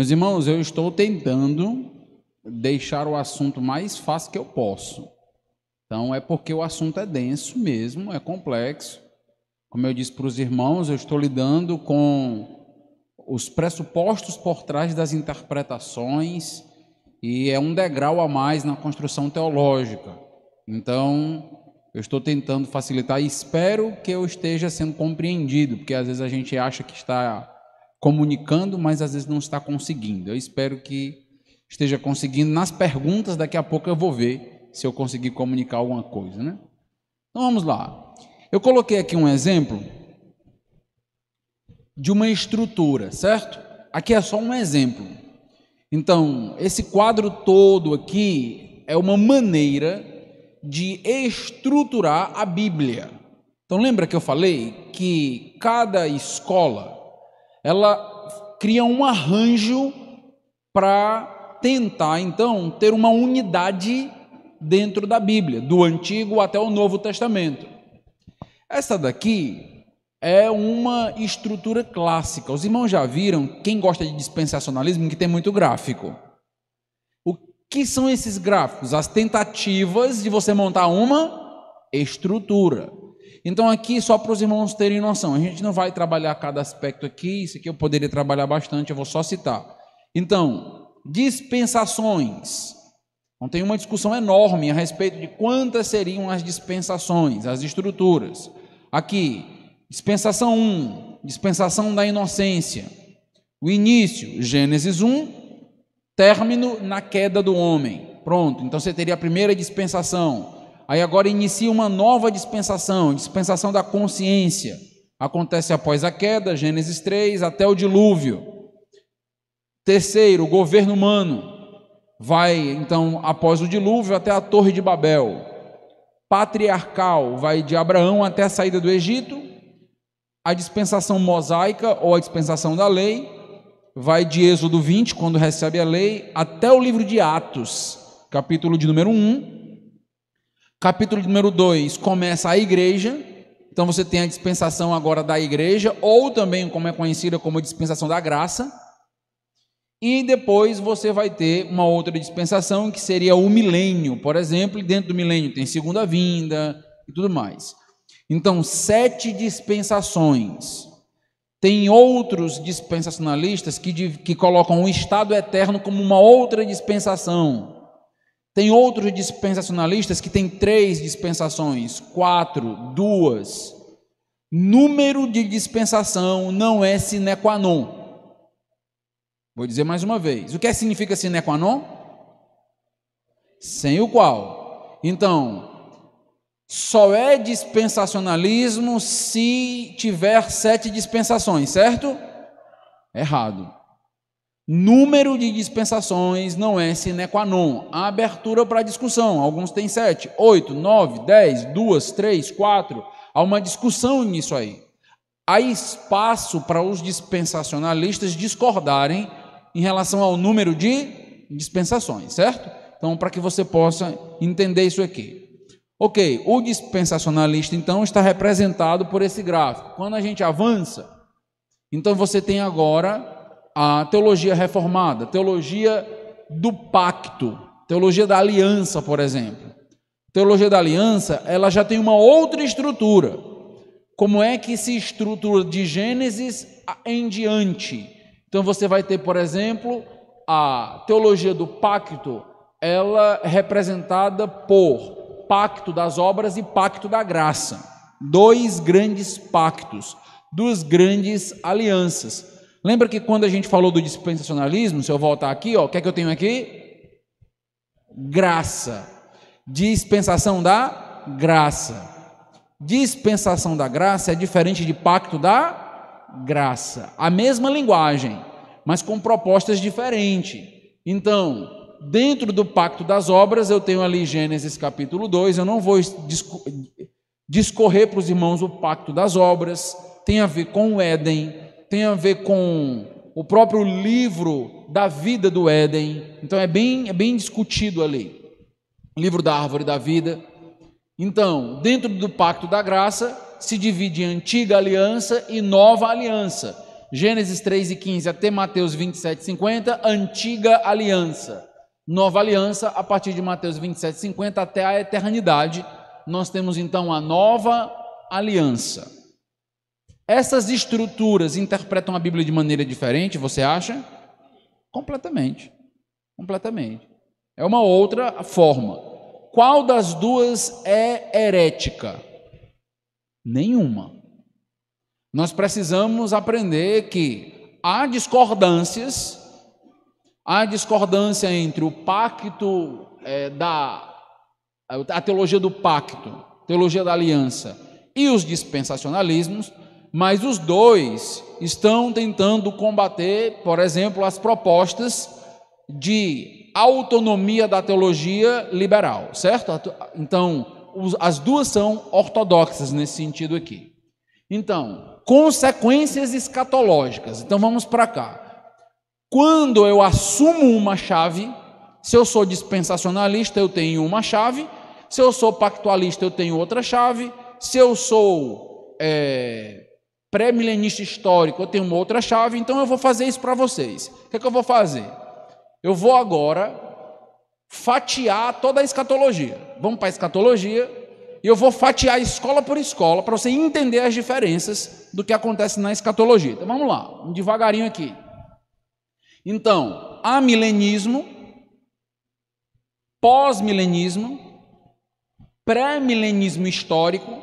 Meus irmãos, eu estou tentando deixar o assunto mais fácil que eu posso. Então, é porque o assunto é denso mesmo, é complexo. Como eu disse para os irmãos, eu estou lidando com os pressupostos por trás das interpretações e é um degrau a mais na construção teológica. Então, eu estou tentando facilitar e espero que eu esteja sendo compreendido, porque às vezes a gente acha que está comunicando, mas às vezes não está conseguindo. Eu espero que esteja conseguindo. Nas perguntas, daqui a pouco eu vou ver se eu conseguir comunicar alguma coisa, né? Então, vamos lá. Eu coloquei aqui um exemplo de uma estrutura, certo? Aqui é só um exemplo. Então, esse quadro todo aqui é uma maneira de estruturar a Bíblia. Então, lembra que eu falei que cada escola, ela cria um arranjo para tentar, então, ter uma unidade dentro da Bíblia, do Antigo até o Novo Testamento. Essa daqui é uma estrutura clássica. Os irmãos já viram, quem gosta de dispensacionalismo, que tem muito gráfico. O que são esses gráficos? As tentativas de você montar uma estrutura. Então aqui, só para os irmãos terem noção, a gente não vai trabalhar cada aspecto aqui, isso aqui eu poderia trabalhar bastante, eu vou só citar. Então, dispensações. Então tem uma discussão enorme a respeito de quantas seriam as dispensações, as estruturas. Aqui, dispensação 1, dispensação da inocência. O início, Gênesis 1, término na queda do homem. Pronto, então você teria a primeira dispensação. Aí agora inicia uma nova dispensação, dispensação da consciência. Acontece após a queda, Gênesis 3, até o dilúvio. Terceiro, o governo humano. Vai, então, após o dilúvio até a Torre de Babel. Patriarcal, vai de Abraão até a saída do Egito. A dispensação mosaica, ou a dispensação da lei, vai de Êxodo 20, quando recebe a lei, até o livro de Atos, capítulo de número 1. Capítulo de número 2, começa a igreja. Então você tem a dispensação agora da igreja, ou também como é conhecida como dispensação da graça. E depois você vai ter uma outra dispensação, que seria o milênio, por exemplo, e dentro do milênio tem segunda vinda e tudo mais. Então, 7 dispensações. Tem outros dispensacionalistas que colocam o estado eterno como uma outra dispensação. Tem outros dispensacionalistas que têm 3 dispensações, 4, 2. Número de dispensação não é sine qua non. Vou dizer mais uma vez. O que significa sine qua non? Sem o qual. Então, só é dispensacionalismo se tiver 7 dispensações, certo? Errado. Número de dispensações não é sine qua non. Há abertura para discussão. Alguns têm 7, 8, 9, 10, 2, 3, 4. Há uma discussão nisso aí. Há espaço para os dispensacionalistas discordarem em relação ao número de dispensações, certo? Então, para que você possa entender isso aqui. Ok, o dispensacionalista, então, está representado por esse gráfico. Quando a gente avança, então você tem agora a teologia reformada, teologia do pacto, teologia da aliança, por exemplo. Teologia da aliança, ela já tem uma outra estrutura. Como é que se estrutura de Gênesis em diante? Então você vai ter, por exemplo, a teologia do pacto, ela é representada por pacto das obras e pacto da graça. 2 grandes pactos, 2 grandes alianças. Lembra que quando a gente falou do dispensacionalismo, se eu voltar aqui, ó, o que é que eu tenho aqui? Graça. Dispensação da graça. Dispensação da graça é diferente de pacto da graça. A mesma linguagem, mas com propostas diferentes. Então, dentro do pacto das obras, eu tenho ali Gênesis capítulo 2, eu não vou discorrer para os irmãos o pacto das obras, tem a ver com o Éden, tem a ver com o próprio livro da vida do Éden. Então é bem discutido ali. Livro da árvore da vida. Então, dentro do pacto da graça, se divide em antiga aliança e nova aliança. Gênesis 3:15 até Mateus 27:50, antiga aliança. Nova aliança, a partir de Mateus 27:50 até a eternidade, nós temos então a nova aliança. Essas estruturas interpretam a Bíblia de maneira diferente, você acha? Completamente. É uma outra forma. Qual das duas é herética? Nenhuma. Nós precisamos aprender que há discordância entre o pacto a teologia do pacto, teologia da aliança e os dispensacionalismos, mas os dois estão tentando combater, por exemplo, as propostas de autonomia da teologia liberal, certo? Então, as duas são ortodoxas nesse sentido aqui. Então, consequências escatológicas. Então, vamos para cá. Quando eu assumo uma chave, se eu sou dispensacionalista, eu tenho uma chave. Se eu sou pactualista, eu tenho outra chave. Se eu sou pré-milenista histórico, eu tenho uma outra chave. Então, eu vou fazer isso para vocês. O que é que eu vou fazer? Eu vou agora fatiar toda a escatologia. Vamos para a escatologia e eu vou fatiar escola por escola para você entender as diferenças do que acontece na escatologia. Então, vamos lá, devagarinho aqui. Então, amilenismo, pós-milenismo, pré-milenismo histórico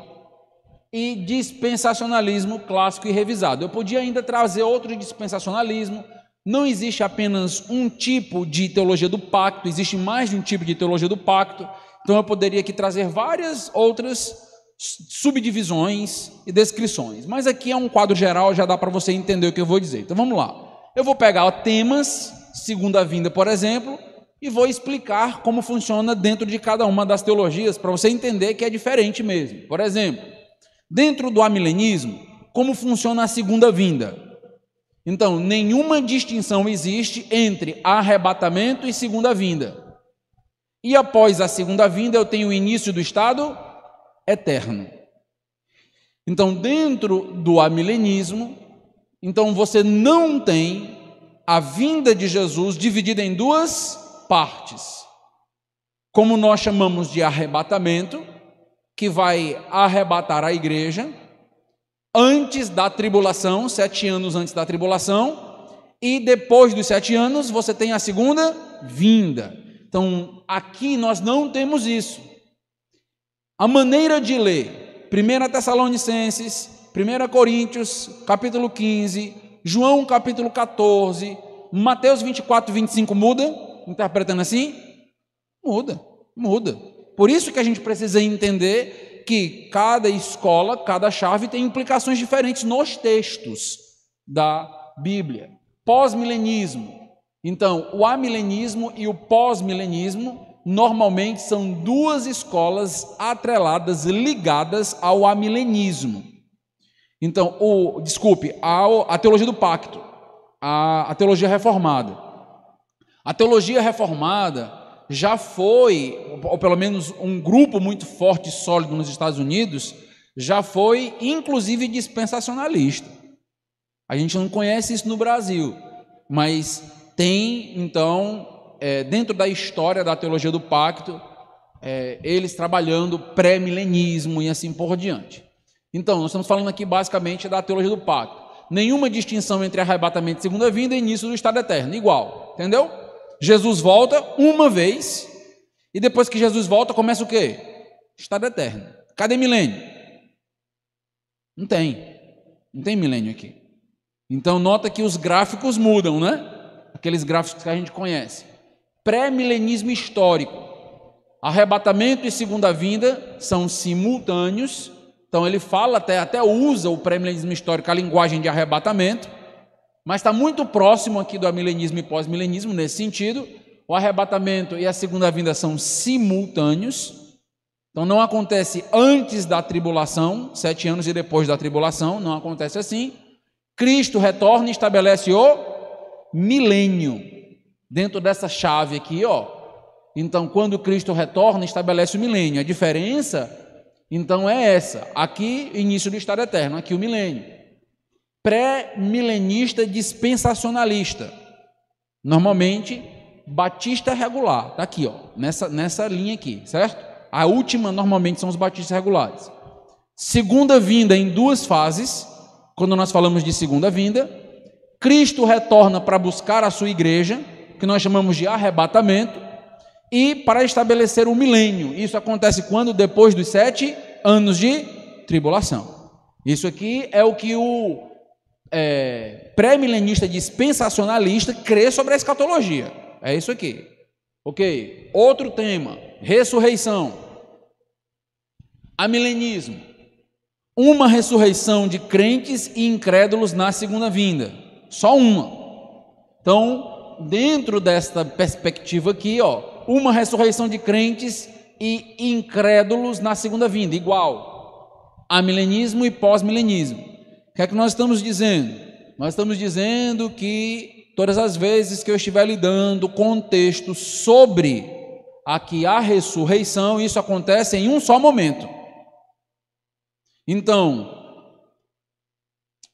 e dispensacionalismo clássico e revisado. Eu podia ainda trazer outro dispensacionalismo. Não existe apenas um tipo de teologia do pacto, existe mais de um tipo de teologia do pacto. Então eu poderia aqui trazer várias outras subdivisões e descrições. Mas aqui é um quadro geral, já dá para você entender o que eu vou dizer. Então vamos lá. Eu vou pegar temas, segunda vinda, por exemplo, e vou explicar como funciona dentro de cada uma das teologias, para você entender que é diferente mesmo. Por exemplo, dentro do amilenismo, como funciona a segunda vinda? Então, nenhuma distinção existe entre arrebatamento e segunda vinda. E após a segunda vinda, eu tenho o início do estado eterno. Então, dentro do amilenismo, então você não tem a vinda de Jesus dividida em duas partes. Como nós chamamos de arrebatamento, que vai arrebatar a igreja antes da tribulação, 7 anos antes da tribulação, e depois dos 7 anos você tem a segunda vinda. Então, aqui nós não temos isso. A maneira de ler 1 Tessalonicenses, 1 Coríntios, capítulo 15, João, capítulo 14, Mateus 24, 25, muda? Interpretando assim? Muda. Por isso que a gente precisa entender que cada escola, cada chave tem implicações diferentes nos textos da Bíblia. Pós-milenismo. Então, o amilenismo e o pós-milenismo normalmente são duas escolas atreladas, ligadas ao amilenismo. Então, a teologia do pacto, a teologia reformada. A teologia reformada já foi, ou pelo menos um grupo muito forte e sólido nos Estados Unidos, já foi inclusive dispensacionalista. A gente não conhece isso no Brasil, mas tem, então, dentro da história da teologia do pacto, eles trabalhando pré-milenismo e assim por diante. Então, nós estamos falando aqui basicamente da teologia do pacto. Nenhuma distinção entre arrebatamento e segunda vinda e início do estado eterno, igual, entendeu? Jesus volta uma vez, e depois que Jesus volta, começa o quê? Estado eterno. Cadê milênio? Não tem milênio aqui. Então, nota que os gráficos mudam, né? Aqueles gráficos que a gente conhece. Pré-milenismo histórico. Arrebatamento e segunda vinda são simultâneos. Então, ele fala, até usa o pré-milenismo histórico, a linguagem de arrebatamento, mas está muito próximo aqui do amilenismo e pós-milenismo nesse sentido. O arrebatamento e a segunda vinda são simultâneos. Então não acontece antes da tribulação, 7 anos e depois da tribulação, não acontece assim. Cristo retorna e estabelece o milênio dentro dessa chave aqui, ó. Então quando Cristo retorna, estabelece o milênio. A diferença, então, é essa. Aqui, início do estado eterno, aqui o milênio. pré-milenista dispensacionalista. Normalmente, batista regular. Está aqui, ó, nessa linha aqui, certo? A última, normalmente, são os batistas regulares. Segunda vinda em duas fases. Quando nós falamos de segunda vinda, Cristo retorna para buscar a sua igreja, que nós chamamos de arrebatamento, e para estabelecer o milênio. Isso acontece quando? Depois dos 7 anos de tribulação. Isso aqui é o que o pré-milenista dispensacionalista crê sobre a escatologia. É isso aqui. Ok. Outro tema, ressurreição. Amilenismo. Uma ressurreição de crentes e incrédulos na segunda vinda. Só uma. Então, dentro desta perspectiva aqui, ó, uma ressurreição de crentes e incrédulos na segunda vinda, igual. Amilenismo e pós-milenismo. O que é que nós estamos dizendo? Nós estamos dizendo que todas as vezes que eu estiver lidando com um texto sobre aqui a ressurreição, isso acontece em um só momento. Então,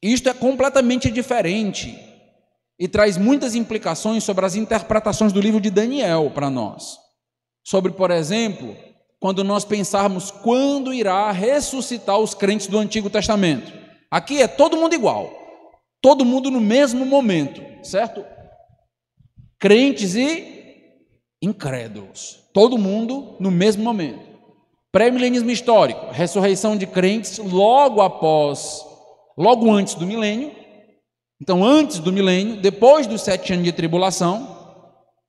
isto é completamente diferente e traz muitas implicações sobre as interpretações do livro de Daniel para nós. Sobre, por exemplo, quando nós pensarmos quando irá ressuscitar os crentes do Antigo Testamento. Aqui é todo mundo igual, todo mundo no mesmo momento, certo? Crentes e incrédulos, todo mundo no mesmo momento. Pré-milenismo histórico, ressurreição de crentes logo antes do milênio. Então, antes do milênio, depois dos 7 anos de tribulação,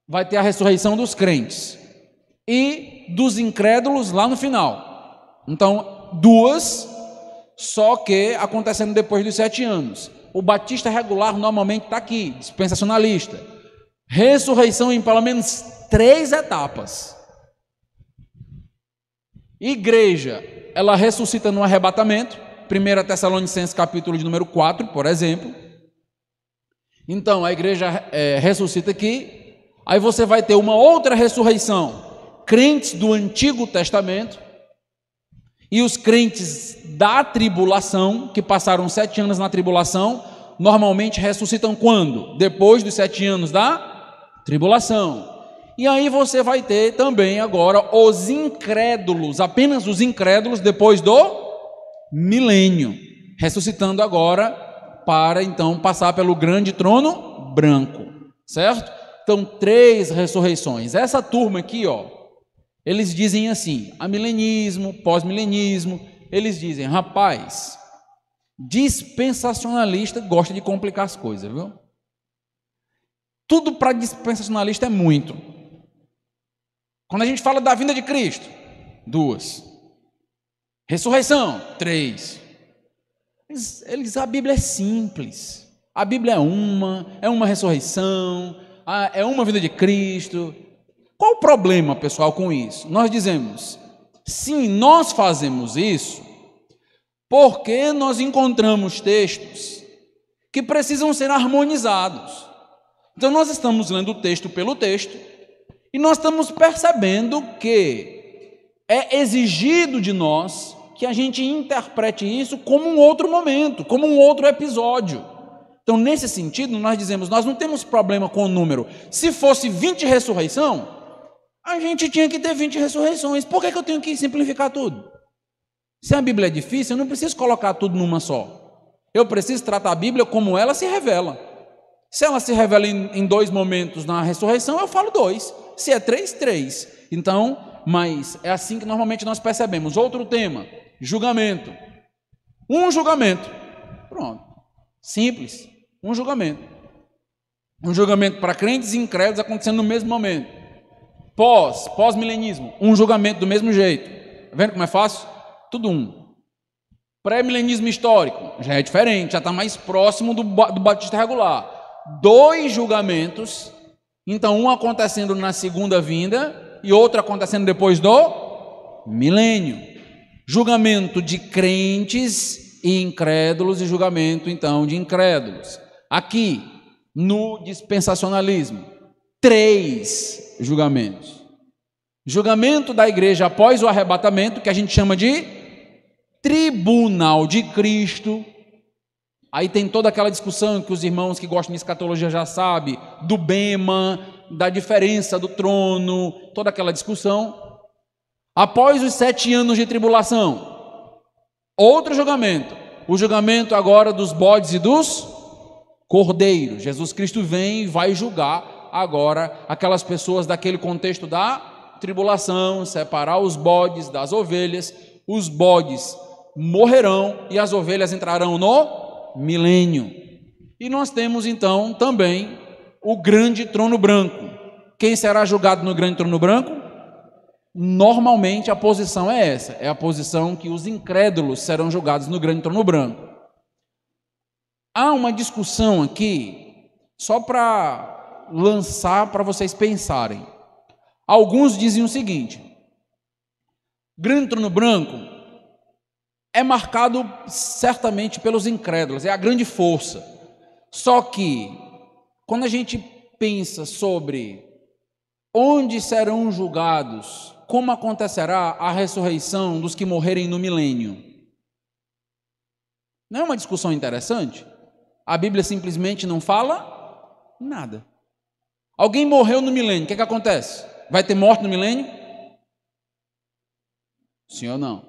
vai ter a ressurreição dos crentes e dos incrédulos lá no final. Então, duas, só que acontecendo depois dos 7 anos. O batista regular normalmente está aqui, dispensacionalista. Ressurreição em pelo menos 3 etapas. Igreja, ela ressuscita no arrebatamento. 1 Tessalonicenses capítulo de número 4, por exemplo. Então, a igreja ressuscita aqui. Aí você vai ter uma outra ressurreição. Crentes do Antigo Testamento e os crentes da tribulação, que passaram 7 anos na tribulação, normalmente ressuscitam quando? Depois dos 7 anos da tribulação. E aí você vai ter também agora os incrédulos, apenas os incrédulos depois do milênio, ressuscitando agora para então passar pelo grande trono branco, certo? Então 3 ressurreições. Essa turma aqui, ó, eles dizem assim, amilenismo, pós-milenismo, eles dizem, rapaz, dispensacionalista gosta de complicar as coisas, viu? Tudo para dispensacionalista é muito. Quando a gente fala da vinda de Cristo, 2. Ressurreição, 3. A Bíblia é simples. A Bíblia é uma ressurreição, é uma vinda de Cristo. Qual o problema, pessoal, com isso? Nós dizemos, sim, nós fazemos isso porque nós encontramos textos que precisam ser harmonizados. Então, nós estamos lendo o texto pelo texto e nós estamos percebendo que é exigido de nós que a gente interprete isso como um outro momento, como um outro episódio. Então, nesse sentido, nós dizemos, nós não temos problema com o número. Se fosse 20 ressurreição, a gente tinha que ter 20 ressurreições. Por que eu tenho que simplificar tudo? Se a Bíblia é difícil, eu não preciso colocar tudo numa só. Eu preciso tratar a Bíblia como ela se revela. Se ela se revela em 2 momentos na ressurreição, eu falo 2. Se é 3, 3. Então, mas é assim que normalmente nós percebemos. Outro tema, julgamento. Um julgamento. Pronto. Simples. Um julgamento. Um julgamento para crentes e incrédulos acontecendo no mesmo momento. Pós-milenismo. Um julgamento do mesmo jeito. Está vendo como é fácil? Tudo um. Pré-milenismo histórico. Já é diferente, já está mais próximo do batista regular. 2 julgamentos. Então, um acontecendo na segunda vinda e outro acontecendo depois do milênio. Julgamento de crentes e incrédulos e julgamento, então, de incrédulos. Aqui, no dispensacionalismo, 3 julgamentos. Julgamento da igreja após o arrebatamento, que a gente chama de tribunal de Cristo. Aí tem toda aquela discussão que os irmãos que gostam de escatologia já sabem, do bema, da diferença do trono, toda aquela discussão. Após os 7 anos de tribulação, outro julgamento. O julgamento agora dos bodes e dos cordeiros. Jesus Cristo vem e vai julgar agora aquelas pessoas daquele contexto da tribulação, separar os bodes das ovelhas. Os bodes morrerão e as ovelhas entrarão no milênio. E nós temos então também o grande trono branco. Quem será julgado no grande trono branco? Normalmente a posição é essa, é a posição que os incrédulos serão julgados no grande trono branco. Há uma discussão aqui, só para lançar para vocês pensarem. Alguns dizem o seguinte: grande trono branco é marcado certamente pelos incrédulos, é a grande força. Só que, quando a gente pensa sobre onde serão julgados, como acontecerá a ressurreição dos que morrerem no milênio, não é uma discussão interessante? A Bíblia simplesmente não fala nada. Alguém morreu no milênio, o que acontece? Vai ter morte no milênio? Sim ou não?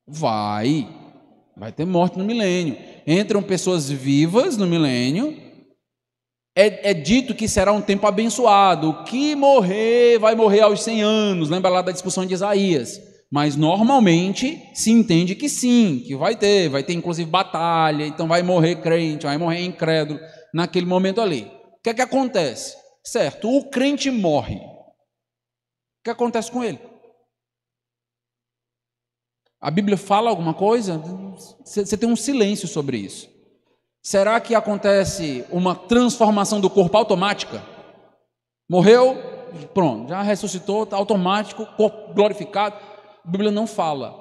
Vai ter morte no milênio. Entram pessoas vivas no milênio. É dito que será um tempo abençoado. O que morrer, vai morrer aos 100 anos. Lembra lá da discussão de Isaías. Mas normalmente se entende que sim, que vai ter inclusive batalha. Então vai morrer crente, vai morrer incrédulo naquele momento ali. O que acontece? Certo, o crente morre. O que acontece com ele? A Bíblia fala alguma coisa? Você tem um silêncio sobre isso. Será que acontece uma transformação do corpo automática? Morreu, pronto, já ressuscitou, está automático, corpo glorificado. A Bíblia não fala.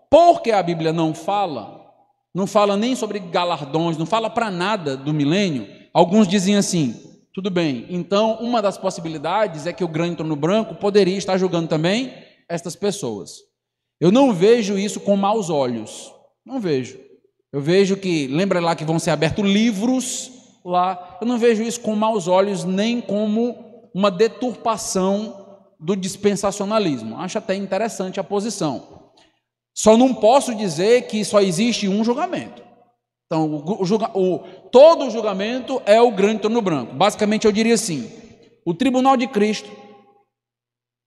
Porque a Bíblia não fala nem sobre galardões, não fala para nada do milênio. Alguns dizem assim: tudo bem, então uma das possibilidades é que o grande trono branco poderia estar julgando também estas pessoas. Eu não vejo isso com maus olhos, não vejo. Eu vejo que, lembra lá que vão ser abertos livros lá, eu não vejo isso com maus olhos, nem como uma deturpação do dispensacionalismo. Acho até interessante a posição. Só não posso dizer que só existe um julgamento. Então, todo o julgamento é o grande trono branco. Basicamente, eu diria assim: o tribunal de Cristo,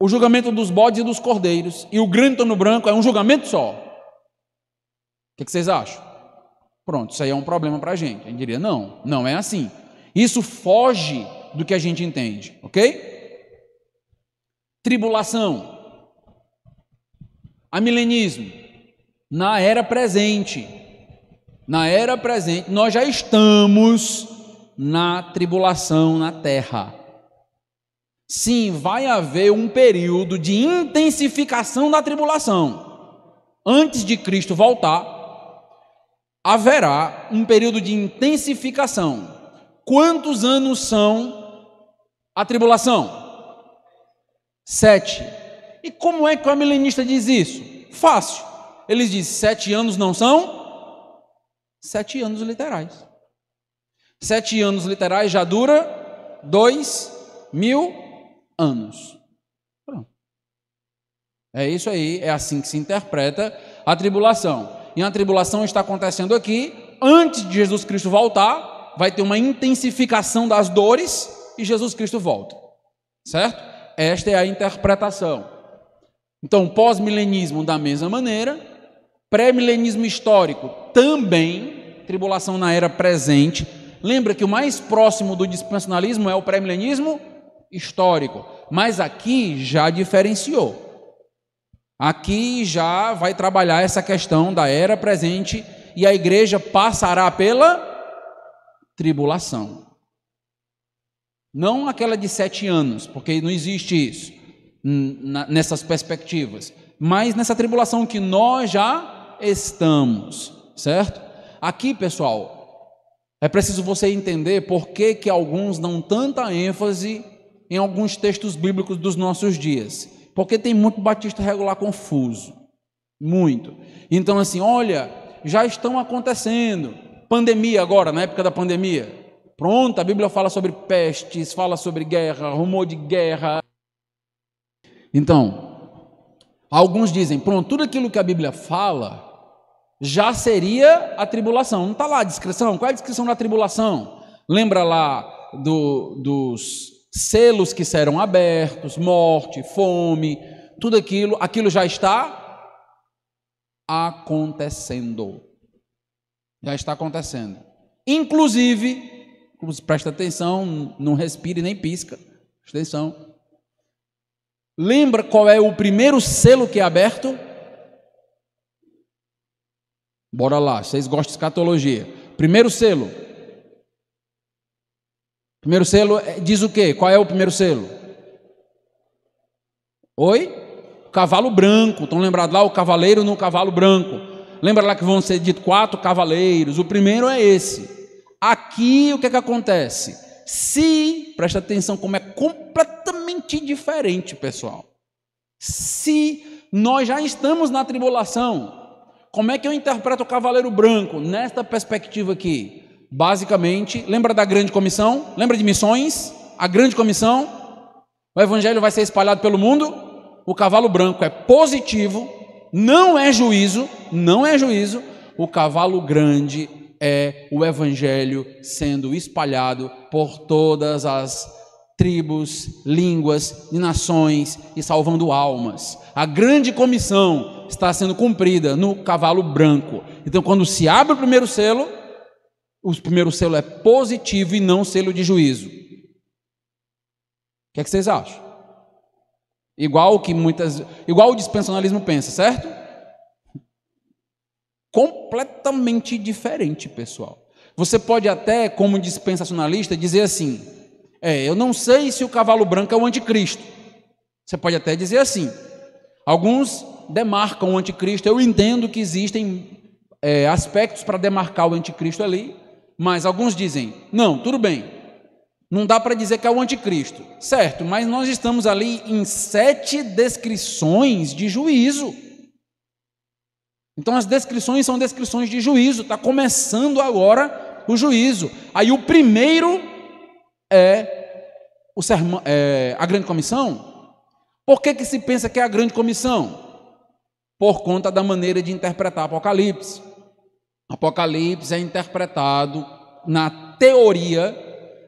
o julgamento dos bodes e dos cordeiros e o grande trono branco é um julgamento só. O que vocês acham? Pronto, isso aí é um problema para a gente. A gente diria: não é assim. Isso foge do que a gente entende, ok? Tribulação, amilenismo, na era presente, nós já estamos na tribulação na terra. Sim, vai haver um período de intensificação da tribulação. Antes de Cristo voltar, haverá um período de intensificação. Quantos anos são a tribulação? 7. E como é que o amilenista diz isso? Fácil. Ele diz: 7 anos não são 7 anos literais. 7 anos literais já dura 2000 anos. Pronto. É isso aí, é assim que se interpreta a tribulação. E a tribulação está acontecendo aqui, antes de Jesus Cristo voltar, vai ter uma intensificação das dores e Jesus Cristo volta. Certo? Esta é a interpretação. Então, pós-milenismo da mesma maneira, pré-milenismo histórico também, tribulação na era presente. Lembra que o mais próximo do dispensacionalismo é o pré-milenismo histórico, mas aqui já diferenciou. Aqui já vai trabalhar essa questão da era presente e a igreja passará pela tribulação. Não aquela de 7 anos, porque não existe isso nessas perspectivas, mas nessa tribulação que nós já estamos, certo? Aqui, pessoal, é preciso você entender por que alguns dão tanta ênfase em alguns textos bíblicos dos nossos dias. Porque tem muito batista regular confuso. Muito. Então, assim, olha, já estão acontecendo. Pandemia agora, na época da pandemia. Pronto, a Bíblia fala sobre pestes, fala sobre guerra, rumor de guerra. Então, alguns dizem, pronto, tudo aquilo que a Bíblia fala já seria a tribulação. Não está lá a descrição? Qual é a descrição da tribulação? Lembra lá dos selos que serão abertos, morte, fome, tudo aquilo já está acontecendo. Já está acontecendo. Inclusive, presta atenção, não respire nem pisca, presta atenção. Lembra qual é o primeiro selo que é aberto? Bora lá, vocês gostam de escatologia. Primeiro selo. Primeiro selo diz o quê? Qual é o primeiro selo? Oi? Cavalo branco. Estão lembrados lá? O cavaleiro no cavalo branco. Lembra lá que vão ser ditos 4 cavaleiros. O primeiro é esse. Aqui o que é que acontece? Presta atenção como é completamente diferente, pessoal. Se nós já estamos na tribulação, como é que eu interpreto o cavaleiro branco nesta perspectiva aqui? Basicamente, lembra da grande comissão? Lembra de missões? A grande comissão? O evangelho vai ser espalhado pelo mundo? O cavalo branco é positivo, não é juízo, o cavalo grande é o evangelho sendo espalhado por todas as tribos, línguas e nações e salvando almas. A grande comissão está sendo cumprida no cavalo branco. Então, quando se abre o primeiro selo é positivo e não selo de juízo. O que é que vocês acham? Igual o dispensacionalismo pensa, certo? Completamente diferente, pessoal. Você pode até, como dispensacionalista, dizer assim, eu não sei se o cavalo branco é o anticristo. Você pode até dizer assim. Alguns demarcam o anticristo, eu entendo que existem aspectos para demarcar o anticristo ali, mas alguns dizem, não, tudo bem, não dá para dizer que é o anticristo, certo, mas nós estamos ali em 7 descrições de juízo. Então as descrições são descrições de juízo, está começando agora o juízo. Aí o primeiro é a grande comissão. Por que se pensa que é a grande comissão? Por conta da maneira de interpretar Apocalipse. Apocalipse é interpretado na teoria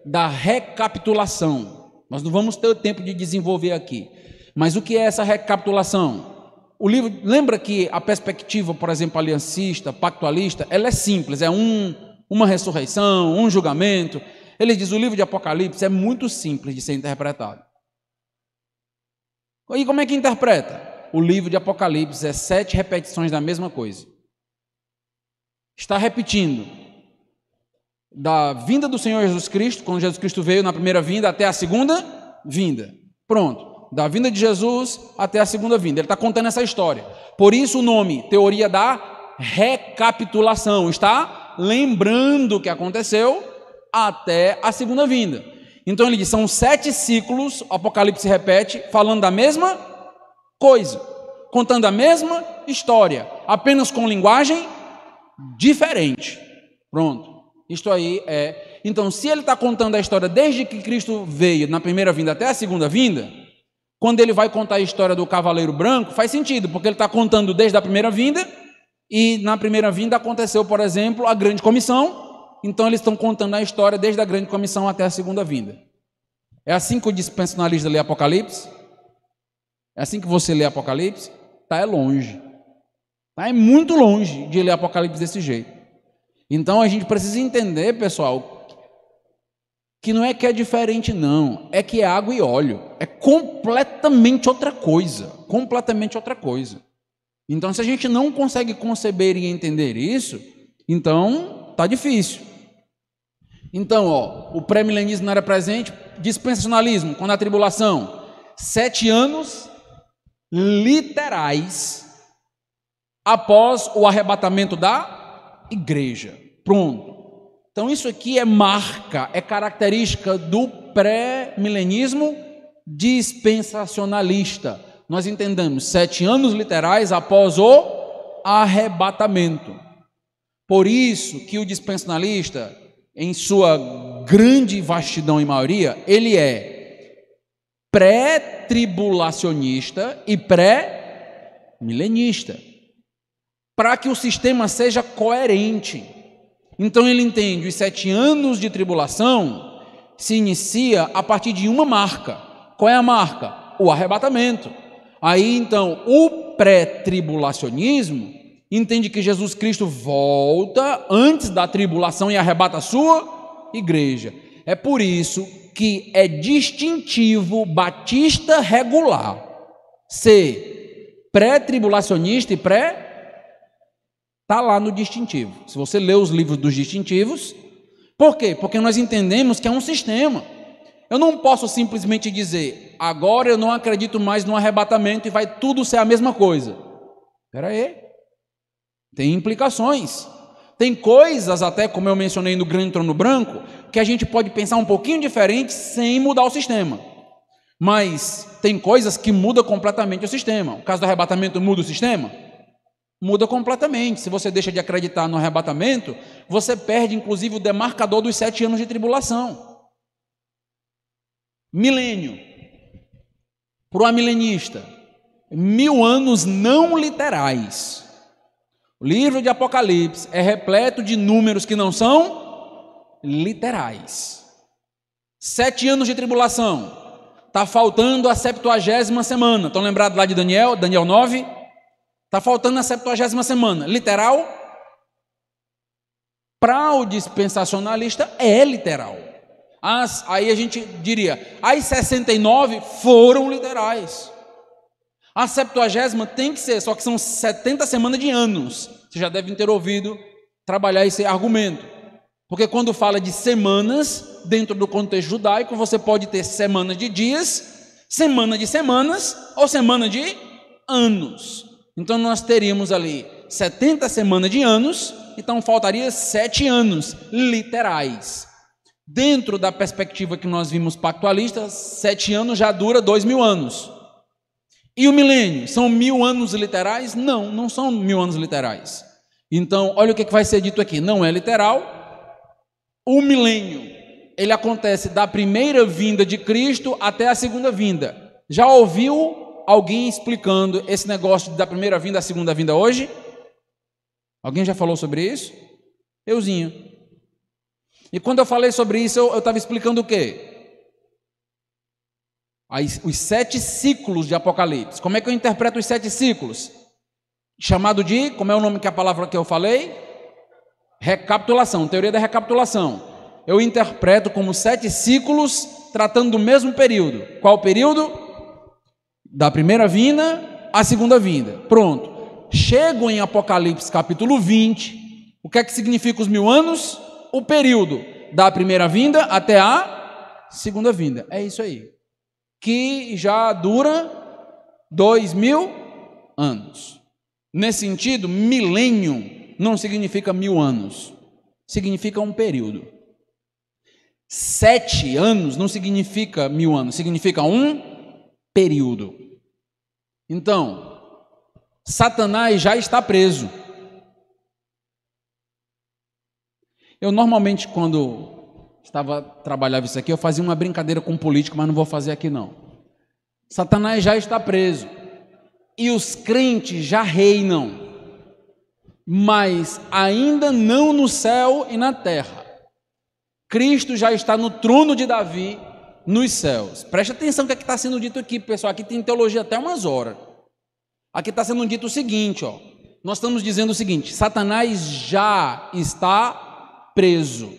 da recapitulação. Nós não vamos ter o tempo de desenvolver aqui. Mas o que é essa recapitulação? O livro, lembra que a perspectiva, por exemplo, aliancista, pactualista, ela é simples, é uma ressurreição, um julgamento. Ele diz, o livro de Apocalipse é muito simples de ser interpretado. E como é que interpreta? O livro de Apocalipse é 7 repetições da mesma coisa. Está repetindo da vinda do Senhor Jesus Cristo, quando Jesus Cristo veio na primeira vinda, até a segunda vinda. Pronto. Da vinda de Jesus até a segunda vinda. Ele está contando essa história. Por isso o nome, teoria da recapitulação. Está lembrando o que aconteceu até a segunda vinda. Então ele diz, são 7 ciclos, o Apocalipse repete, falando da mesma coisa, contando a mesma história, apenas com linguagem diferente. Pronto. Isto aí é... Então, se ele está contando a história desde que Cristo veio na primeira vinda até a segunda vinda, quando ele vai contar a história do cavaleiro branco, faz sentido, porque ele está contando desde a primeira vinda, e na primeira vinda aconteceu, por exemplo, a grande comissão, então eles estão contando a história desde a grande comissão até a segunda vinda. É assim que o dispensacionalista lê Apocalipse? É assim que você lê Apocalipse? É longe. É muito longe de ler Apocalipse desse jeito. Então a gente precisa entender, pessoal, que não é que é diferente não, é que é água e óleo, é completamente outra coisa, completamente outra coisa. Então se a gente não consegue conceber e entender isso, então tá difícil. Então, o pré-milenismo não era presente, dispensacionalismo, quando a tribulação, 7 anos literais após o arrebatamento da igreja. Pronto. Então isso aqui é marca, é característica do pré-milenismo dispensacionalista. Nós entendemos 7 anos literais após o arrebatamento. Por isso que o dispensacionalista, em sua grande vastidão e maioria, ele é pré-tribulacionista e pré-milenista, para que o sistema seja coerente. Então ele entende os 7 anos de tribulação se inicia a partir de uma marca. Qual é a marca? O arrebatamento. Aí então o pré-tribulacionismo entende que Jesus Cristo volta antes da tribulação e arrebata a sua igreja. É por isso que é distintivo batista regular ser pré-tribulacionista e está lá no distintivo. Se você ler os livros dos distintivos, por quê? Porque nós entendemos que é um sistema. Eu não posso simplesmente dizer, agora eu não acredito mais no arrebatamento e vai tudo ser a mesma coisa. Espera aí. Tem implicações. Tem coisas, até como eu mencionei no Grande Trono Branco, que a gente pode pensar um pouquinho diferente sem mudar o sistema. Mas tem coisas que mudam completamente o sistema. O caso do arrebatamento muda o sistema? Muda completamente. Se você deixa de acreditar no arrebatamento, você perde inclusive o demarcador dos 7 anos de tribulação. Milênio. Para o amilenista, 1000 anos não literais. O livro de Apocalipse é repleto de números que não são literais. 7 anos de tribulação. Está faltando a 70ª semana. Estão lembrados lá de Daniel 9? Está faltando a 70ª semana. Literal? Para o dispensacionalista é literal. Aí a gente diria, as 69 foram literais. A 70ª tem que ser, só que são 70 semanas de anos. Vocês já devem ter ouvido trabalhar esse argumento. Porque quando fala de semanas, dentro do contexto judaico, você pode ter semana de dias, semana de semanas ou semana de anos. Então nós teríamos ali 70 semanas de anos, então faltaria 7 anos literais. Dentro da perspectiva que nós vimos pactualista, 7 anos já dura 2000 anos. E o milênio? São 1000 anos literais? Não, não são 1000 anos literais. Então, olha o que vai ser dito aqui. Não é literal. O milênio, ele acontece da primeira vinda de Cristo até a segunda vinda. Já ouviu alguém explicando esse negócio da primeira vinda à segunda vinda hoje? Alguém já falou sobre isso? Euzinho. E quando eu falei sobre isso, eu estava explicando o quê? Os 7 ciclos de Apocalipse. Como é que eu interpreto os 7 ciclos? Chamado de, como é o nome que a palavra que eu falei? Recapitulação, teoria da recapitulação. Eu interpreto como 7 ciclos tratando do mesmo período. Qual período? Da primeira vinda à segunda vinda. Pronto. Chego em Apocalipse capítulo 20. O que é que significa os 1000 anos? O período da primeira vinda até a segunda vinda. É isso aí. Que já dura 2000 anos. Nesse sentido, milênio não significa 1000 anos. Significa um período. 7 anos não significa 1000 anos. Significa um período. Então, Satanás já está preso. Eu normalmente, quando trabalhava isso aqui, eu fazia uma brincadeira com político, mas não vou fazer aqui não. Satanás já está preso. E os crentes já reinam. Mas ainda não no céu e na terra. Cristo já está no trono de Davi, nos céus. Preste atenção no que está sendo dito aqui, pessoal. Aqui tem teologia até umas horas. Aqui está sendo dito o seguinte, ó. Nós estamos dizendo o seguinte: Satanás já está preso.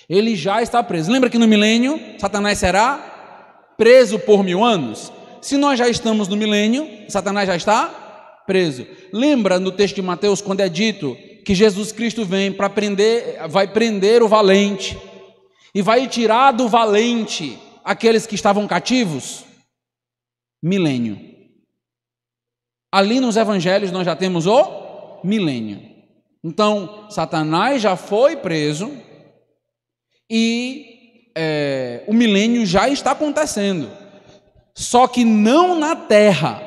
Ele já está preso. Lembra que no milênio, Satanás será preso por 1000 anos? Se nós já estamos no milênio, Satanás já está preso. Lembra no texto de Mateus, quando é dito que Jesus Cristo vem para vai prender o valente e vai tirar do valente aqueles que estavam cativos? Milênio. Ali nos evangelhos nós já temos o milênio. Então, Satanás já foi preso e o milênio já está acontecendo. Só que não na terra.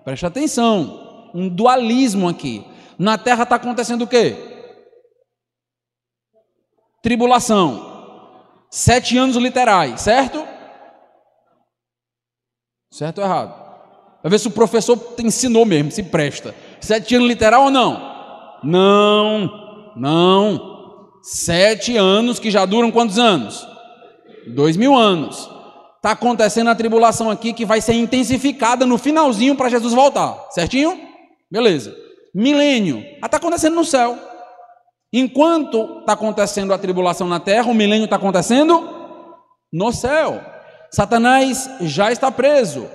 Preste atenção, um dualismo aqui. Na terra está acontecendo o quê? Tribulação. 7 anos literais, certo? Certo ou errado? Vai ver se o professor te ensinou mesmo, se presta. 7 anos literal ou não? Não. 7 anos que já duram quantos anos? 2000 anos. Está acontecendo a tribulação aqui que vai ser intensificada no finalzinho para Jesus voltar. Certinho? Beleza. Milênio. Está acontecendo no céu. Enquanto está acontecendo a tribulação na terra, o milênio está acontecendo no céu. Satanás já está preso.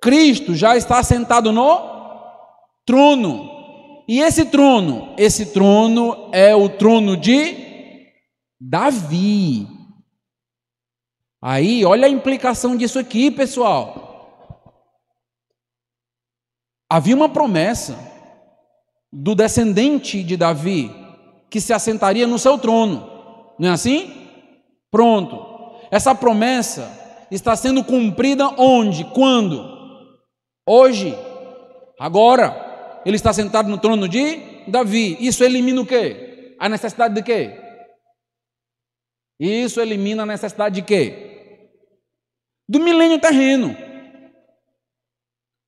Cristo já está sentado no trono. E esse trono é o trono de Davi. Aí, olha a implicação disso aqui, pessoal. Havia uma promessa do descendente de Davi que se assentaria no seu trono. Não é assim? Pronto. Essa promessa está sendo cumprida onde? Quando? Hoje. Agora. Ele está sentado no trono de Davi. Isso elimina o quê? A necessidade de quê? Isso elimina a necessidade de quê? Do milênio terreno.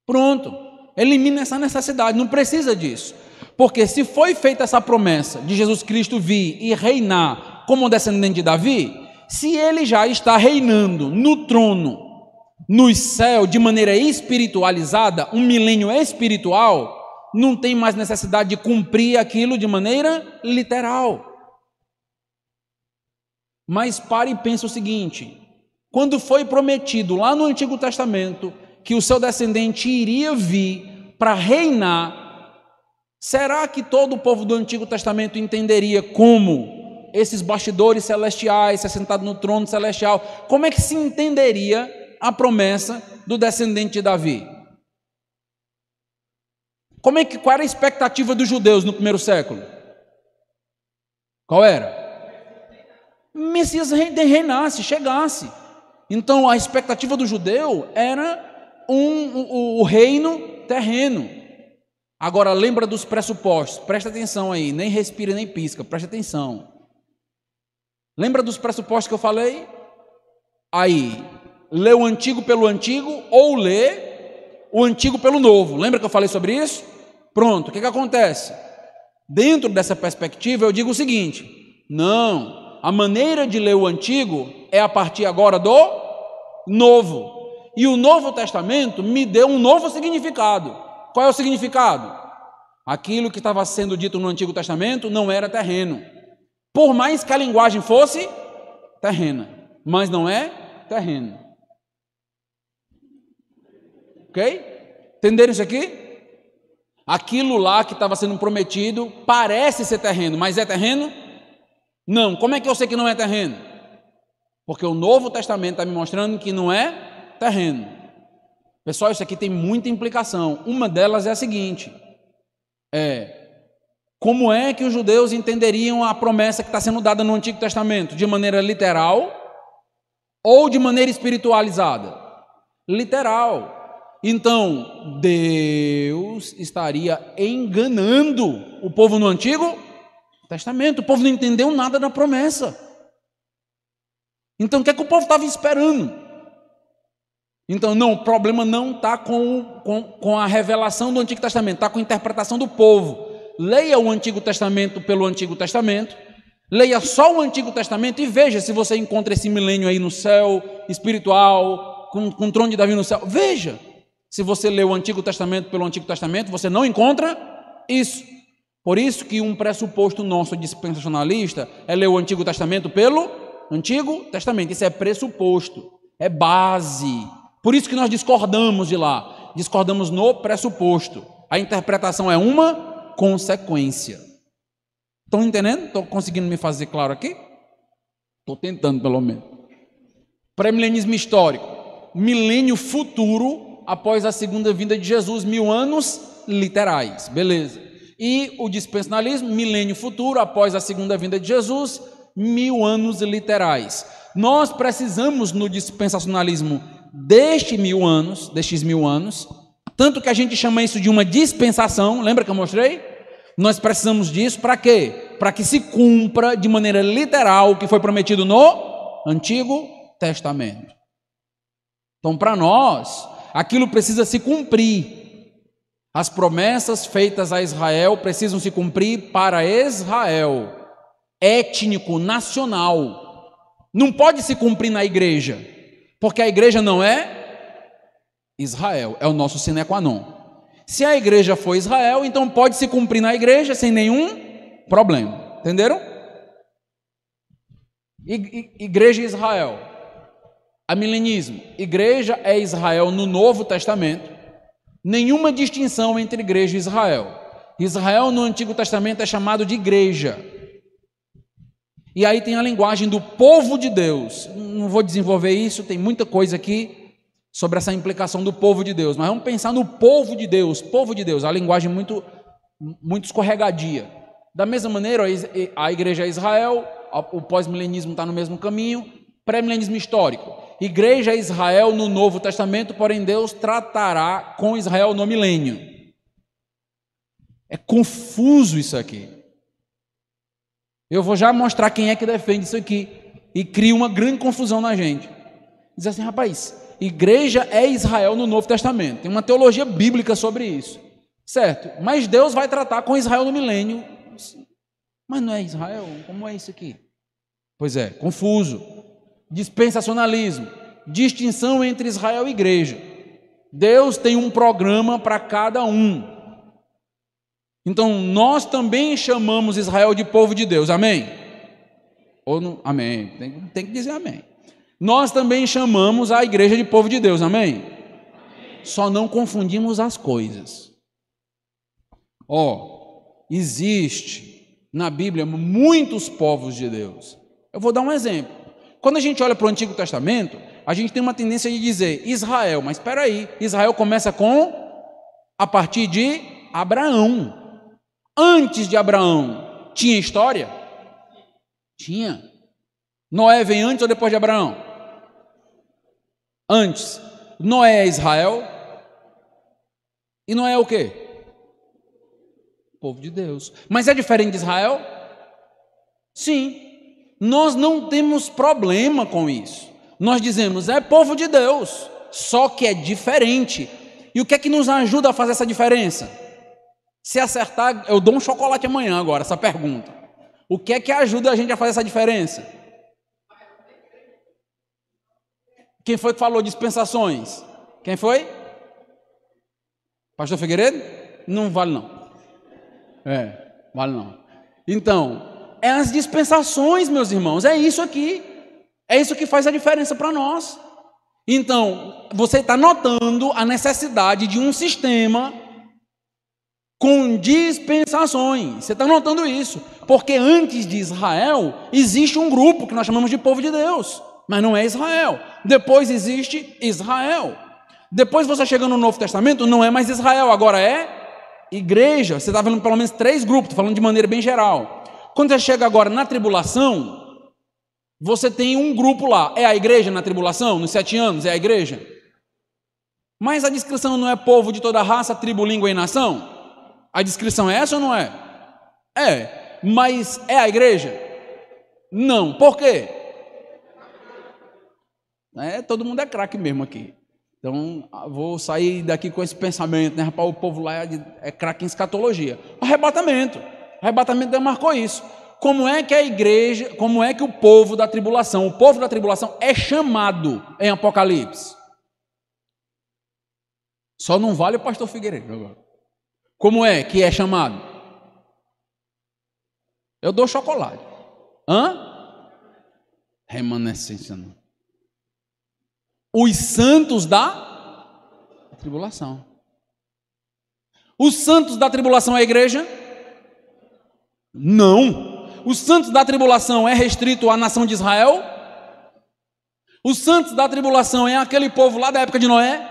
Pronto. Elimina essa necessidade. Não precisa disso. Porque se foi feita essa promessa de Jesus Cristo vir e reinar como descendente de Davi, se ele já está reinando no trono, no céu, de maneira espiritualizada, um milênio espiritual, não tem mais necessidade de cumprir aquilo de maneira literal. Mas pare e pense o seguinte: quando foi prometido lá no Antigo Testamento que o seu descendente iria vir para reinar, será que todo o povo do Antigo Testamento entenderia como esses bastidores celestiais, se assentado no trono celestial, como é que se entenderia a promessa do descendente de Davi? Qual era a expectativa dos judeus no primeiro século? Qual era? O Messias reinasse, chegasse. Então a expectativa do judeu era o reino terreno. Agora lembra dos pressupostos, presta atenção aí, nem respira nem pisca, presta atenção. Lembra dos pressupostos que eu falei? Aí, lê o antigo pelo antigo ou lê o antigo pelo novo. Lembra que eu falei sobre isso? Pronto, o que acontece? Dentro dessa perspectiva eu digo o seguinte: não, a maneira de ler o antigo é a partir agora do novo. E o Novo Testamento me deu um novo significado. Qual é o significado? Aquilo que estava sendo dito no Antigo Testamento não era terreno. Por mais que a linguagem fosse terrena, mas não é terreno. Ok? Entenderam isso aqui? Aquilo lá que estava sendo prometido parece ser terreno, mas é terreno? Não. Como é que eu sei que não é terreno? Porque o Novo Testamento está me mostrando que não é terreno. Pessoal, isso aqui tem muita implicação. Uma delas é a seguinte: como é que os judeus entenderiam a promessa que está sendo dada no Antigo Testamento? De maneira literal ou de maneira espiritualizada? Literal. Então, Deus estaria enganando o povo no Antigo Testamento. O povo não entendeu nada da promessa. Então, o que é que o povo estava esperando? Então, não, o problema não está com a revelação do Antigo Testamento, está com a interpretação do povo. Leia o Antigo Testamento pelo Antigo Testamento, leia só o Antigo Testamento e veja se você encontra esse milênio aí no céu espiritual, com o trono de Davi no céu. Veja, se você lê o Antigo Testamento pelo Antigo Testamento, você não encontra isso. Por isso que um pressuposto nosso dispensacionalista é ler o Antigo Testamento pelo Antigo Testamento. Isso é pressuposto, é base. Por isso que nós discordamos de lá, discordamos no pressuposto. A interpretação é uma consequência. Estão entendendo? Estão conseguindo me fazer claro aqui? Estou tentando, pelo menos. Pré-milenismo histórico, milênio futuro após a segunda vinda de Jesus, 1000 anos literais, beleza. E o dispensacionalismo, milênio futuro após a segunda vinda de Jesus, 1000 anos literais. Nós precisamos no dispensacionalismo destes 1000 anos, tanto que a gente chama isso de uma dispensação. Lembra que eu mostrei? Nós precisamos disso para quê? Para que se cumpra de maneira literal o que foi prometido no Antigo Testamento. Então, para nós, aquilo precisa se cumprir. As promessas feitas a Israel precisam se cumprir para Israel, étnico, nacional. Não pode se cumprir na igreja, porque a igreja não é Israel, é o nosso sine qua non. Se a igreja for Israel, então pode se cumprir na igreja sem nenhum problema. Entenderam? Igreja Israel. Amilenismo. Igreja é Israel no Novo Testamento. Nenhuma distinção entre igreja e Israel. Israel no Antigo Testamento é chamado de igreja. E aí tem a linguagem do povo de Deus. Não vou desenvolver isso, tem muita coisa aqui sobre essa implicação do povo de Deus, mas vamos pensar no povo de Deus, a linguagem muito escorregadia. Da mesma maneira, a igreja é Israel, o pós-milenismo está no mesmo caminho, pré-milenismo histórico. Igreja é Israel no Novo Testamento, porém Deus tratará com Israel no milênio. É confuso isso aqui. Eu vou já mostrar quem é que defende isso aqui e cria uma grande confusão na gente. Diz assim, rapaz, igreja é Israel no Novo Testamento. Tem uma teologia bíblica sobre isso. Certo, mas Deus vai tratar com Israel no milênio. Mas não é Israel? Como é isso aqui? Pois é, confuso. Dispensacionalismo. Distinção entre Israel e igreja. Deus tem um programa para cada um. Então, nós também chamamos Israel de povo de Deus. Amém? Ou não? Amém. Tem que dizer amém. Nós também chamamos a igreja de povo de Deus, amém? Só não confundimos as coisas. Existe na Bíblia muitos povos de Deus. Eu vou dar um exemplo. Quando a gente olha para o Antigo Testamento, a gente tem uma tendência de dizer Israel, mas espera aí, Israel começa a partir de Abraão. Antes de Abraão, tinha história? Tinha. Noé vem antes ou depois de Abraão? Antes. Noé é Israel. E Noé é o quê? Povo de Deus. Mas é diferente de Israel? Sim. Nós não temos problema com isso. Nós dizemos, é povo de Deus, só que é diferente. E o que é que nos ajuda a fazer essa diferença? Se acertar, eu dou um chocolate amanhã agora, essa pergunta. O que é que ajuda a gente a fazer essa diferença? Quem foi que falou dispensações? Quem foi? Pastor Figueiredo? Não vale não. Vale não. Então, é as dispensações, meus irmãos, é isso aqui. É isso que faz a diferença para nós. Então, você está notando a necessidade de um sistema com dispensações. Você está notando isso. Porque antes de Israel, existe um grupo que nós chamamos de povo de Deus. Mas não é Israel. Depois existe Israel. Depois você chega no Novo Testamento, não é mais Israel, agora é igreja. Você está vendo pelo menos 3 grupos, estou falando de maneira bem geral. Quando você chega agora na tribulação, você tem um grupo lá. É a igreja na tribulação? Nos 7 anos é a igreja? Mas a descrição não é povo de toda raça, tribo, língua e nação? A descrição é essa ou não é? É. Mas é a igreja? Não. Por quê? Todo mundo é craque mesmo aqui. Então, vou sair daqui com esse pensamento, né? Rapaz, o povo lá é craque em escatologia. Arrebatamento. O arrebatamento demarcou isso. Como é que a igreja, como é que o povo da tribulação é chamado em Apocalipse? Só não vale o pastor Figueiredo agora. Como é que é chamado? Eu dou chocolate. Remanescência não. Os santos da tribulação. Os santos da tribulação é a igreja? Não. Os santos da tribulação é restrito à nação de Israel? Os santos da tribulação é aquele povo lá da época de Noé?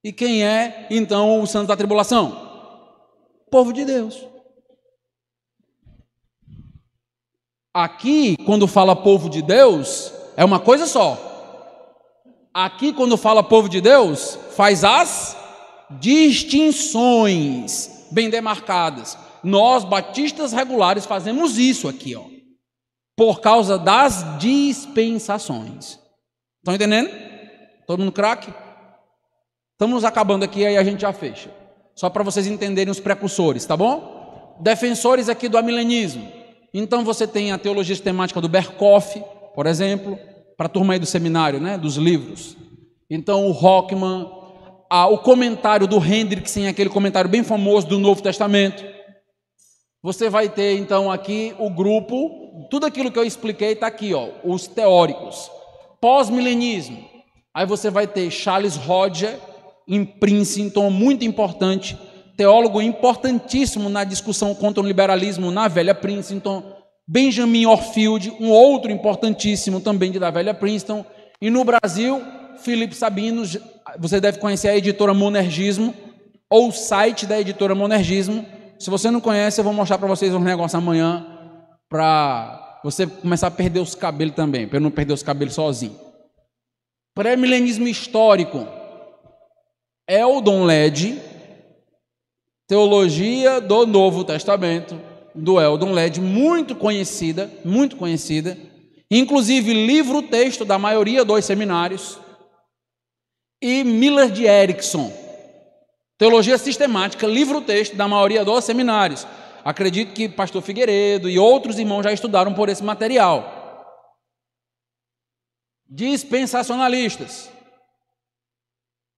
E quem é, então, os santos da tribulação? Povo de Deus. Aqui, quando fala povo de Deus, é uma coisa só. Aqui, quando fala povo de Deus, faz as distinções. bem demarcadas. Nós, batistas regulares, fazemos isso aqui, ó, por causa das dispensações. Estão entendendo? Todo mundo craque? Estamos acabando aqui, aí a gente já fecha. Só para vocês entenderem os precursores, tá bom? Defensores aqui do amilenismo. Então você tem a teologia sistemática do Berkoff, por exemplo, para a turma aí do seminário, né, dos livros. Então o Rockman, o comentário do Hendrickson, aquele comentário bem famoso do Novo Testamento. Você vai ter então aqui o grupo, tudo aquilo que eu expliquei está aqui, ó, os teóricos. Pós-milenismo, aí você vai ter Charles Rodger, em Princeton, muito importante, teólogo importantíssimo na discussão contra o liberalismo na velha Princeton. Benjamin Orfield, um outro importantíssimo também da velha Princeton. E no Brasil, Felipe Sabino, você deve conhecer a editora Monergismo, ou o site da editora Monergismo. Se você não conhece, eu vou mostrar para vocês um negócio amanhã, para você começar a perder os cabelos também, para eu não perder os cabelos sozinho. Pré-milenismo histórico, Eldon Led, Teologia do Novo Testamento, do Eldon Led, muito conhecida, inclusive livro-texto da maioria dos seminários, e Miller de Erickson, Teologia Sistemática, livro-texto da maioria dos seminários. Acredito que pastor Figueiredo e outros irmãos já estudaram por esse material. Dispensacionalistas.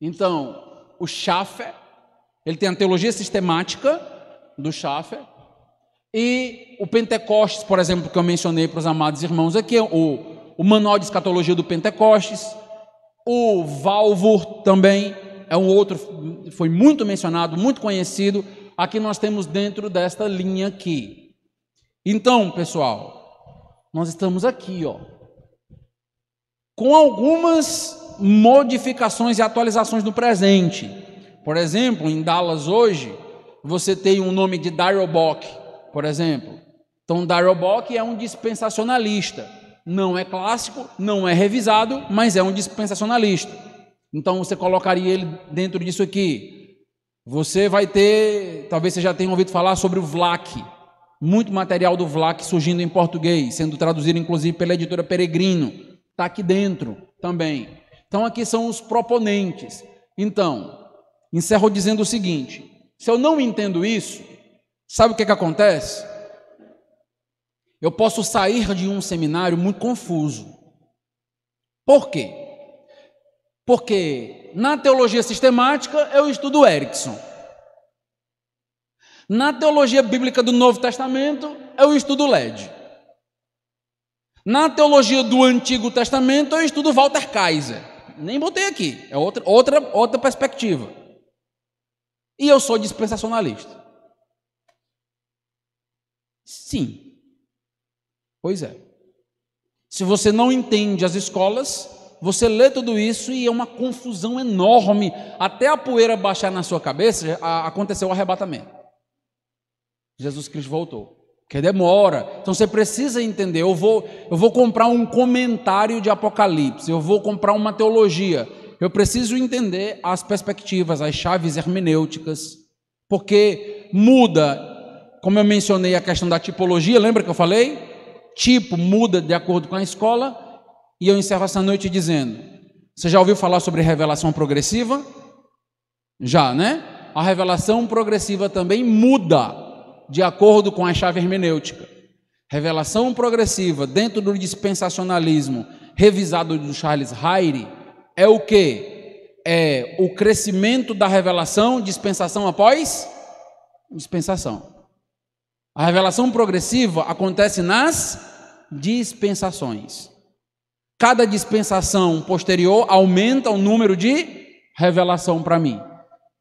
Então, o Schaffer, ele tem a teologia sistemática do Schaffer, e o Pentecostes, por exemplo, que eu mencionei para os amados irmãos aqui, o Manual de Escatologia do Pentecostes, o Walvoord também é um outro, foi muito mencionado, muito conhecido. Aqui nós temos dentro desta linha aqui. Então, pessoal, nós estamos aqui, ó, com algumas modificações e atualizações no presente. Por exemplo, em Dallas hoje, você tem um nome de Darrell Bock, por exemplo. Então, Darrell Bock é um dispensacionalista. Não é clássico, não é revisado, mas é um dispensacionalista. Então, você colocaria ele dentro disso aqui. Você vai ter, talvez você já tenha ouvido falar sobre o Vlach. Muito material do Vlach surgindo em português, sendo traduzido inclusive pela editora Peregrino. Está aqui dentro também. Então, aqui são os proponentes. Então, encerro dizendo o seguinte: se eu não entendo isso, sabe o que acontece? Eu posso sair de um seminário muito confuso. Por quê? Porque na teologia sistemática eu estudo Erickson. Na teologia bíblica do Novo Testamento eu estudo Led. Na teologia do Antigo Testamento eu estudo Walter Kaiser. Nem botei aqui, é outra perspectiva. E eu sou dispensacionalista. Sim. Pois é. Se você não entende as escolas, você lê tudo isso e é uma confusão enorme. Até a poeira baixar na sua cabeça, aconteceu o arrebatamento. Jesus Cristo voltou. Que demora. Então você precisa entender. Eu vou comprar um comentário de Apocalipse, eu vou comprar uma teologia. Eu preciso entender as perspectivas, as chaves hermenêuticas, porque muda, como eu mencionei a questão da tipologia, lembra que eu falei? Tipo muda de acordo com a escola. E eu encerro essa noite dizendo: você já ouviu falar sobre revelação progressiva? Já, né? A revelação progressiva também muda de acordo com a chave hermenêutica. Revelação progressiva dentro do dispensacionalismo revisado do Charles Hayre é o quê? É o crescimento da revelação, dispensação após dispensação. A revelação progressiva acontece nas dispensações. Cada dispensação posterior aumenta o número de revelação para mim.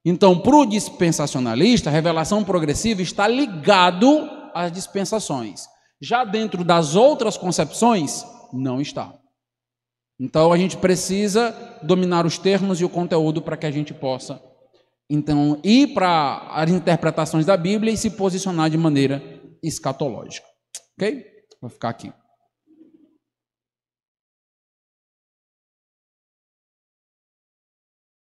Então, para o dispensacionalista, a revelação progressiva está ligado às dispensações. Já dentro das outras concepções, não está. Então, a gente precisa dominar os termos e o conteúdo para que a gente possa, então, ir para as interpretações da Bíblia e se posicionar de maneira escatológica. Ok? Vou ficar aqui.